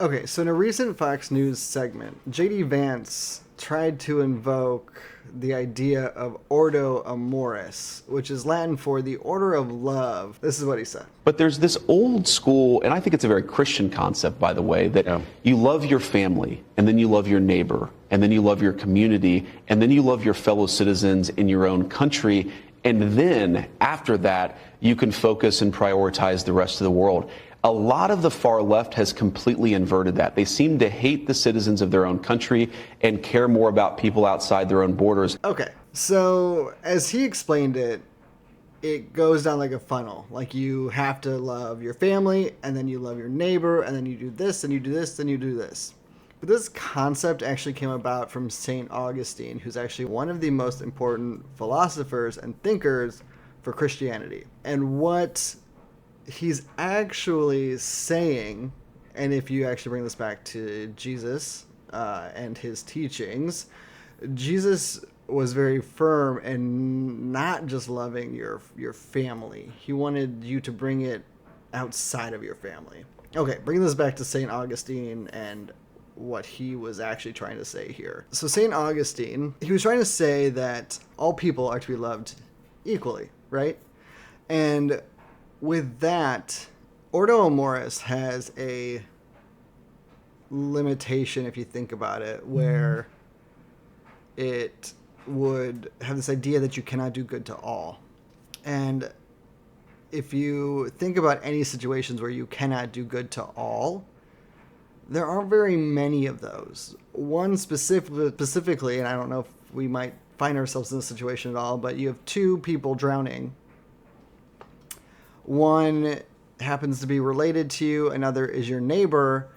Okay, so in a recent Fox News segment, JD Vance tried to invoke the idea of Ordo Amoris, which is Latin for the order of love. This is what he said. But there's this old school, and I think it's a very Christian concept, by the way, that you love your family, and then you love your neighbor, and then you love your community, and then you love your fellow citizens in your own country, and then after that, you can focus and prioritize the rest of the world. A lot of the far left has completely inverted that. They seem to hate the citizens of their own country and care more about people outside their own borders. Okay, so as he explained it, it goes down like a funnel. Like you have to love your family, and then you love your neighbor, and then you do this, and you do this, then you do this. But this concept actually came about from St. Augustine, who's actually one of the most important philosophers and thinkers for Christianity. And what he's actually saying, and if you actually bring this back to Jesus and his teachings, Jesus was very firm in not just loving your family. He wanted you to bring it outside of your family. Okay, bringing this back to St. Augustine and what he was actually trying to say here. So St. Augustine, he was trying to say that all people are to be loved equally, right? And with that, Ordo Amoris has a limitation, if you think about it, where it would have this idea that you cannot do good to all. And if you think about any situations where you cannot do good to all, there aren't very many of those. One specifically, and I don't know if we might find ourselves in this situation at all, but you have two people drowning. One happens to be related to you, another is your neighbor.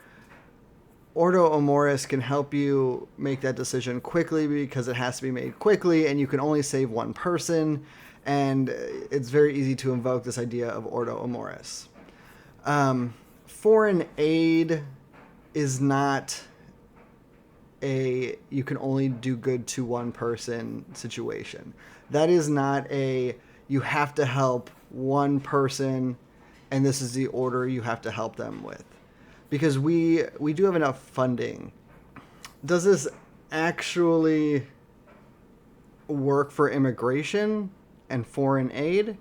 Ordo Amoris can help you make that decision quickly because it has to be made quickly, and you can only save one person, and it's very easy to invoke this idea of Ordo Amoris. Foreign aid is not a you can only do good to one person situation. That is not a you have to help one person and this is the order you have to help them with. Because we do have enough funding. Does this actually work for immigration and foreign aid?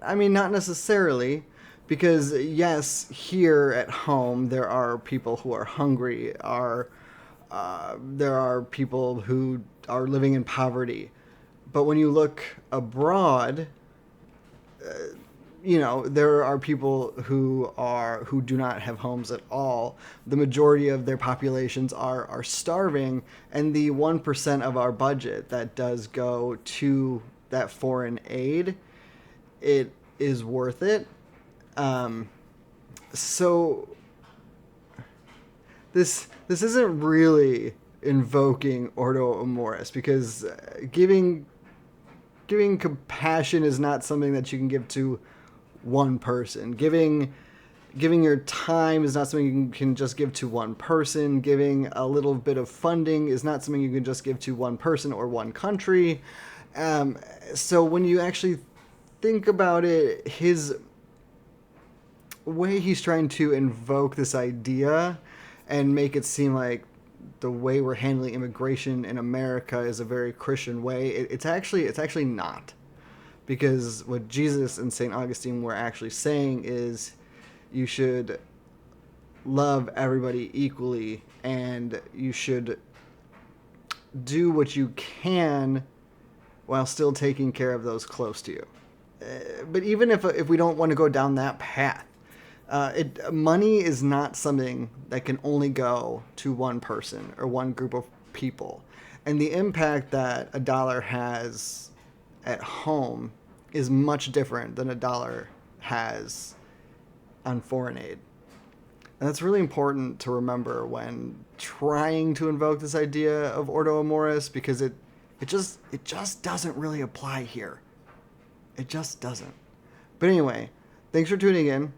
I mean, not necessarily. Because yes, here at home there are people who are hungry. There are people who are living in poverty. But when you look abroad, there are people who do not have homes at all. The majority of their populations are starving, and the 1% of our budget that does go to that foreign aid, it is worth it. So this isn't really invoking Ordo Amoris, because giving compassion is not something that you can give to one person. Giving your time is not something you can just give to one person. Giving a little bit of funding is not something you can just give to one person or one country. So when you actually think about it, his way he's trying to invoke this idea and make it seem like the way we're handling immigration in America is a very Christian way. It's actually not. Because what Jesus and St. Augustine were actually saying is you should love everybody equally, and you should do what you can while still taking care of those close to you. But even if we don't want to go down that path, money is not something that can only go to one person or one group of people. And the impact that a dollar has at home is much different than a dollar has on foreign aid. And that's really important to remember when trying to invoke this idea of Ordo Amoris, because it just doesn't really apply here. It just doesn't. But anyway, thanks for tuning in.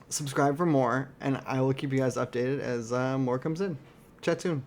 Subscribe for more, and I will keep you guys updated as more comes in. Chat soon.